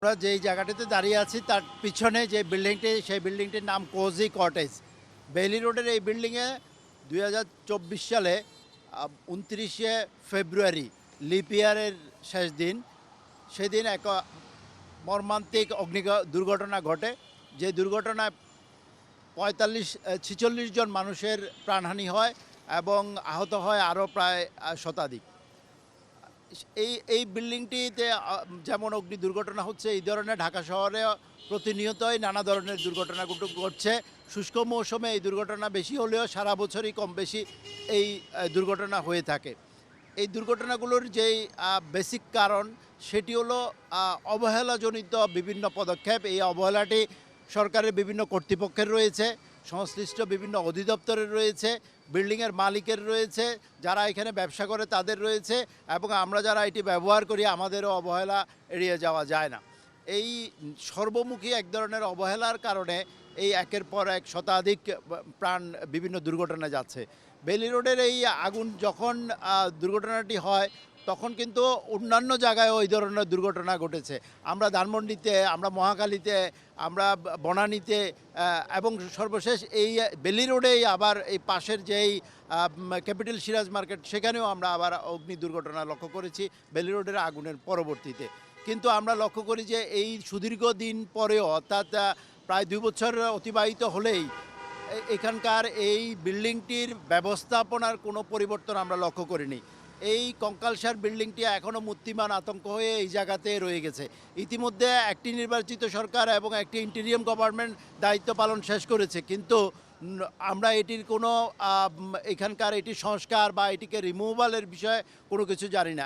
আমরা যেই জায়গাটিতে দাঁড়িয়ে আছি তার পিছনে যে বিল্ডিংটি, সেই বিল্ডিংটির নাম কোজি কটেজ। বেইলি রোডের এই বিল্ডিংয়ে ২০২৪ সালে ২৯শে ফেব্রুয়ারি লিপ ইয়ারের শেষ দিন, সেদিন এক মর্মান্তিক দুর্ঘটনা ঘটে। যে দুর্ঘটনায় ৪৬ জন মানুষের প্রাণহানি হয় এবং আহত হয় আরও প্রায় শতাধিক। এই বিল্ডিংটিতে যেমন অগ্নি দুর্ঘটনা হচ্ছে, এই ধরনের ঢাকা শহরে প্রতিনিয়তই নানা ধরনের দুর্ঘটনা ঘটছে। শুষ্ক মৌসুমে এই দুর্ঘটনা বেশি হলেও সারা বছরই কম বেশি এই দুর্ঘটনা হয়ে থাকে। এই দুর্ঘটনাগুলোর যেই বেসিক কারণ, সেটি হলো অবহেলাজনিত বিভিন্ন পদক্ষেপ। এই অবহেলাটি সরকারের বিভিন্ন কর্তৃপক্ষের রয়েছে, সংশ্লিষ্ট বিভিন্ন অধিদপ্তরের রয়েছে, বিল্ডিংয়ের মালিকের রয়েছে, যারা এখানে ব্যবসা করে তাদের রয়েছে, এবং আমরা যারা এটি ব্যবহার করি আমাদেরও অবহেলা এড়িয়ে যাওয়া যায় না। এই সর্বমুখী এক ধরনের অবহেলার কারণে এই একের পর এক শতাধিক প্রাণ বিভিন্ন দুর্ঘটনা যাচ্ছে। বেইলি রোডের এই আগুন যখন দুর্ঘটনাটি হয়, তখন কিন্তু অন্যান্য জায়গায় ওই ধরনের দুর্ঘটনা ঘটেছে। আমরা ধানমন্ডিতে, আমরা মহাখালীতে, আমরা বনানীতে, এবং সর্বশেষ এই বেইলি রোডেই আবার এই পাশের যেই ক্যাপিটাল সিরাজ মার্কেট, সেখানেও আমরা আবার অগ্নি দুর্ঘটনা লক্ষ্য করেছি বেইলি রোডের আগুনের পরবর্তীতে। কিন্তু আমরা লক্ষ্য করি যে এই সুদীর্ঘ দিন পরেও, অর্থাৎ প্রায় ২ বছর অতিবাহিত হলেই এখানকার এই বিল্ডিংটির ব্যবস্থাপনার কোনো পরিবর্তন আমরা লক্ষ্য করিনি। এই কঙ্কালসার বিল্ডিংটি এখনও মূর্তিমান আতঙ্ক হয়ে এই জায়গাতে রয়ে গেছে। ইতিমধ্যে একটি নির্বাচিত সরকার এবং একটি ইন্টেরিয়াম গভর্নমেন্ট দায়িত্ব পালন শেষ করেছে, কিন্তু আমরা এটির কোনো এখানকার এটি সংস্কার বা এটিকে রিমুভালের বিষয়ে কোনো কিছু জানি না।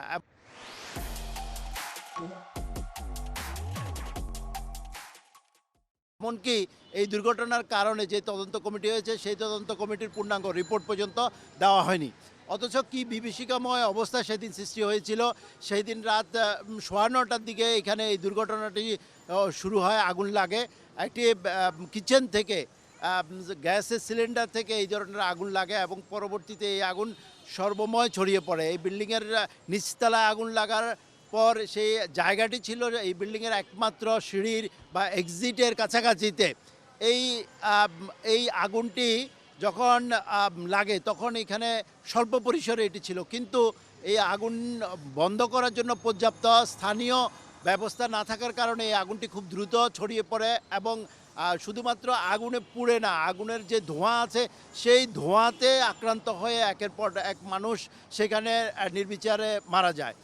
এমনকি এই দুর্ঘটনার কারণে যে তদন্ত কমিটি হয়েছে, সেই তদন্ত কমিটির পূর্ণাঙ্গ রিপোর্ট পর্যন্ত দেওয়া হয়নি। অথচ কি বিভীষিকাময় অবস্থা সেদিন সৃষ্টি হয়েছিল। সেই দিন রাত ৯:৩০টার দিকে এখানে এই দুর্ঘটনাটি শুরু হয়, আগুন লাগে। একটি কিচেন থেকে, গ্যাসের সিলিন্ডার থেকে এই ধরনের আগুন লাগে এবং পরবর্তীতে এই আগুন সর্বময় ছড়িয়ে পড়ে। এই বিল্ডিংয়ের নিচতলায় আগুন লাগার পর সেই জায়গাটি ছিল এই বিল্ডিংয়ের একমাত্র সিঁড়ির বা এক্সিটের কাছাকাছিতে। এই এই আগুনটি যখন লাগে তখন এখানে স্বল্প পরিসরে এটি ছিল, কিন্তু এই আগুন বন্ধ করার জন্য পর্যাপ্ত স্থানীয় ব্যবস্থা না থাকার কারণে এই আগুনটি খুব দ্রুত ছড়িয়ে পড়ে এবং শুধুমাত্র আগুনে পুড়ে না, আগুনের যে ধোঁয়া আছে সেই ধোঁয়াতে আক্রান্ত হয়ে একের পর এক মানুষ সেখানে নির্বিচারে মারা যায়।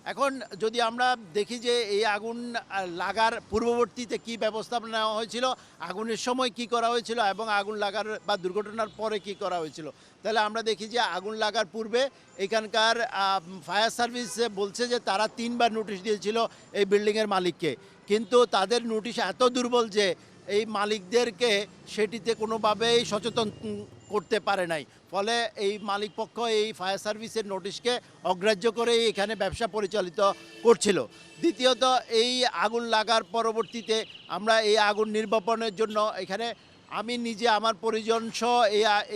এখন যদি আমরা দেখি যে এই আগুন লাগার পূর্ববর্তীতে কি ব্যবস্থাপনা নেওয়া হয়েছিল, আগুনের সময় কি করা হয়েছিল এবং আগুন লাগার বা দুর্ঘটনার পরে কি করা হয়েছিল, তাহলে আমরা দেখি যে আগুন লাগার পূর্বে এখানকার ফায়ার সার্ভিস বলছে যে তারা ৩বার নোটিশ দিয়েছিল এই বিল্ডিংয়ের মালিককে, কিন্তু তাদের নোটিশ এত দুর্বল যে এই মালিকদেরকে সেটিতে কোনোভাবেই সচেতন করতে পারে নাই। ফলে এই মালিক পক্ষ এই ফায়ার সার্ভিসের নোটিশকে অগ্রাহ্য করে এখানে ব্যবসা পরিচালিত করছিল। দ্বিতীয়ত, এই আগুন লাগার পরবর্তীতে আমরা এই আগুন নির্বাপনের জন্য এখানে আমি নিজে আমার পরিজনসহ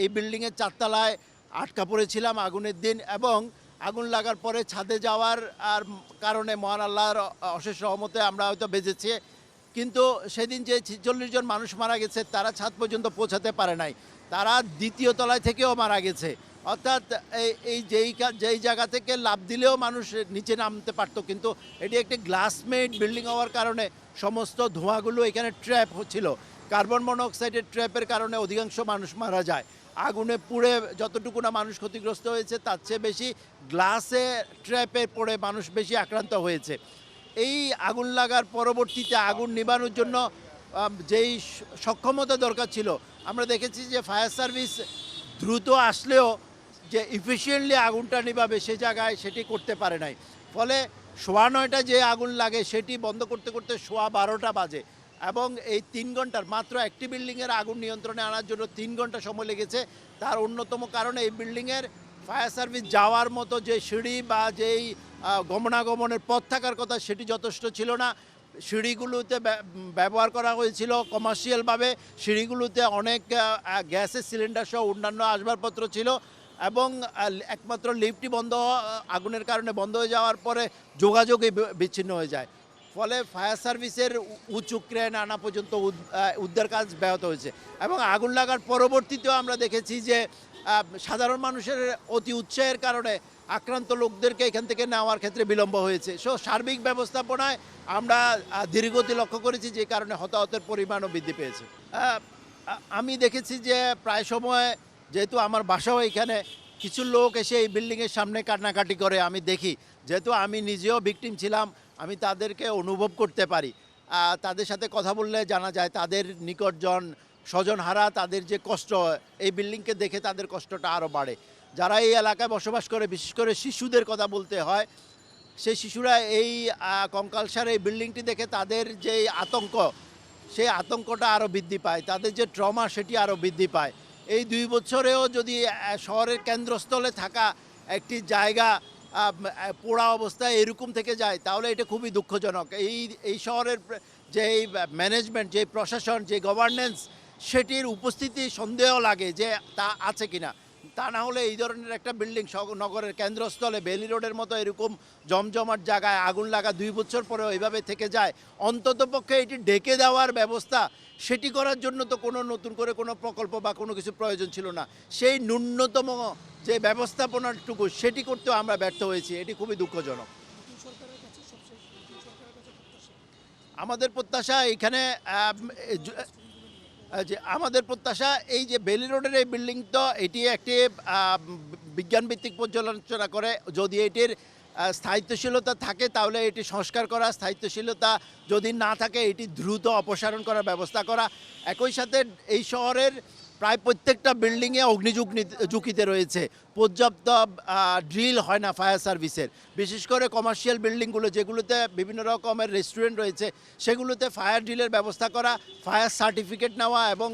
এই বিল্ডিংয়ের ৪ তলায় আটকা পড়েছিলাম আগুনের দিন, এবং আগুন লাগার পরে ছাদে যাওয়ার কারণে মহান আল্লাহর অশেষ রহমতে আমরা হয়তো বেঁচেছি, কিন্তু সেদিন যে ৪৬ জন মানুষ মারা গেছে তারা ছাদ পর্যন্ত পৌঁছাতে পারে নাই, তারা দ্বিতীয় তলায় থেকেও মারা গেছে। অর্থাৎ এই যেই জায়গা থেকে লাফ দিলেও মানুষ নিচে নামতে পারত, কিন্তু এটি একটি গ্লাসমেড বিল্ডিং হওয়ার কারণে সমস্ত ধোঁয়াগুলো এখানে ট্র্যাপ হচ্ছিল। কার্বন মনোক্সাইডের ট্র্যাপের কারণে অধিকাংশ মানুষ মারা যায়। আগুনে পুড়ে যতটুকু না মানুষ ক্ষতিগ্রস্ত হয়েছে, তার চেয়ে বেশি গ্লাসে ট্র্যাপে পড়ে মানুষ বেশি আক্রান্ত হয়েছে। এই আগুন লাগার পরবর্তীতে আগুন নিবানোর জন্য যেই সক্ষমতা দরকার ছিল, আমরা দেখেছি যে ফায়ার সার্ভিস দ্রুত আসলেও যে ইফিশিয়েন্টলি আগুনটা নিভাবে সে জায়গায় সেটি করতে পারে নাই। ফলে ৯:১২টায় যে আগুন লাগে সেটি বন্ধ করতে করতে ১২:১২টা বাজে, এবং এই ৩ ঘন্টার মাত্র একটি বিল্ডিংয়ের আগুন নিয়ন্ত্রণে আনার জন্য ৩ ঘন্টা সময় লেগেছে। তার অন্যতম কারণ এই বিল্ডিংয়ের ফায়ার সার্ভিস যাওয়ার মতো যে সিঁড়ি বা যেই গমনাগমনের পথ থাকার কথা সেটি যথেষ্ট ছিল না। সিঁড়িগুলোতে ব্যবহার করা হয়েছিল কমার্শিয়ালভাবে, সিঁড়িগুলোতে অনেক গ্যাসের সিলিন্ডার সহ অন্যান্য আসবাবপত্র ছিল, এবং একমাত্র লিফটই আগুনের কারণে বন্ধ হয়ে যাওয়ার পরে যোগাযোগই বিচ্ছিন্ন হয়ে যায়। ফলে ফায়ার সার্ভিসের উঁচু ক্রেন আনা পর্যন্ত উদ্ধার কাজ ব্যাহত হয়েছে এবং আগুন লাগার পরবর্তীতেও আমরা দেখেছি যে সাধারণ মানুষের অতি উৎসাহের কারণে আক্রান্ত লোকদেরকে এখান থেকে নেওয়ার ক্ষেত্রে বিলম্ব হয়েছে। সার্বিক ব্যবস্থাপনায় আমরা ধীরগতি লক্ষ্য করেছি, যে কারণে হতাহতের পরিমাণও বৃদ্ধি পেয়েছে। আমি দেখেছি যে প্রায় সময়, যেহেতু আমার বাসাও এখানে, কিছু লোক এসে এই বিল্ডিংয়ের সামনে কান্নাকাটি করে আমি দেখি। যেহেতু আমি নিজেও ভিকটিম ছিলাম, আমি তাদেরকে অনুভব করতে পারি। তাদের সাথে কথা বললে জানা যায় তাদের নিকটজন স্বজনহারা তাদের যে কষ্ট, এই বিল্ডিংকে দেখে তাদের কষ্টটা আরও বাড়ে। যারা এই এলাকায় বসবাস করে, বিশেষ করে শিশুদের কথা বলতে হয়, সেই শিশুরা এই কঙ্কালসার এই বিল্ডিংটি দেখে তাদের যে আতঙ্ক, সেই আতঙ্কটা আরও বৃদ্ধি পায়, তাদের যে ট্রমা সেটি আরও বৃদ্ধি পায়। এই 2 বছরেও যদি শহরের কেন্দ্রস্থলে থাকা একটি জায়গা পোড়া অবস্থায় এরকম থেকে যায়, তাহলে এটা খুবই দুঃখজনক। এই শহরের যে ম্যানেজমেন্ট, যে প্রশাসন, যে গভর্নেন্স, সেটির উপস্থিতি সন্দেহ লাগে যে তা আছে কিনা। তা না হলে এই ধরনের একটা বিল্ডিং নগরের কেন্দ্রস্থলে বেলি রোডের মতো এরকম জমজমাট জায়গায় আগুন লাগা 2 বছর পরেও এইভাবে থেকে যায়, অন্ততপক্ষে এটি ঢেকে দেওয়ার ব্যবস্থা সেটি করার জন্য তো কোনো নতুন করে কোনো প্রকল্প বা কোনো কিছু প্রয়োজন ছিল না। সেই ন্যূনতম যে ব্যবস্থাপনাটুকু সেটি করতেও আমরা ব্যর্থ হয়েছি, এটি খুবই দুঃখজনক। আমাদের প্রত্যাশা এখানে যে আমাদের প্রত্যাশা এই যে বেলি রোডের এই বিল্ডিং, তো এটি একটি বিজ্ঞানভিত্তিক পর্যালোচনা করে যদি এটির স্থায়িত্বশীলতা থাকে তাহলে এটি সংস্কার করা, স্থায়িত্বশীলতা যদি না থাকে এটি দ্রুত অপসারণ করার ব্যবস্থা করা। একই সাথে এই শহরের প্রায় প্রত্যেকটা বিল্ডিংয়ে ঝুঁকিতে রয়েছে, পর্যাপ্ত ড্রিল হয় না ফায়ার সার্ভিসের। বিশেষ করে কমার্শিয়াল বিল্ডিংগুলো যেগুলোতে বিভিন্ন রকমের রেস্টুরেন্ট রয়েছে, সেগুলোতে ফায়ার ড্রিলের ব্যবস্থা করা, ফায়ার সার্টিফিকেট নেওয়া এবং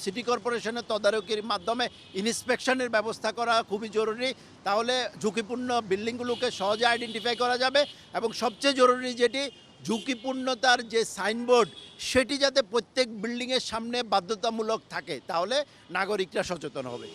সিটি কর্পোরেশনের তদারকির মাধ্যমে ইন্সপেকশনের ব্যবস্থা করা খুবই জরুরি। তাহলে ঝুঁকিপূর্ণ বিল্ডিংগুলোকে সহজে আইডেন্টিফাই করা যাবে এবং সবচেয়ে জরুরি যেটি, ঝুঁকিপূর্ণতার যে সাইনবোর্ড সেটি যাতে প্রত্যেক বিল্ডিংয়ের সামনে বাধ্যতামূলক থাকে, তাহলে নাগরিকরা সচেতন হবে।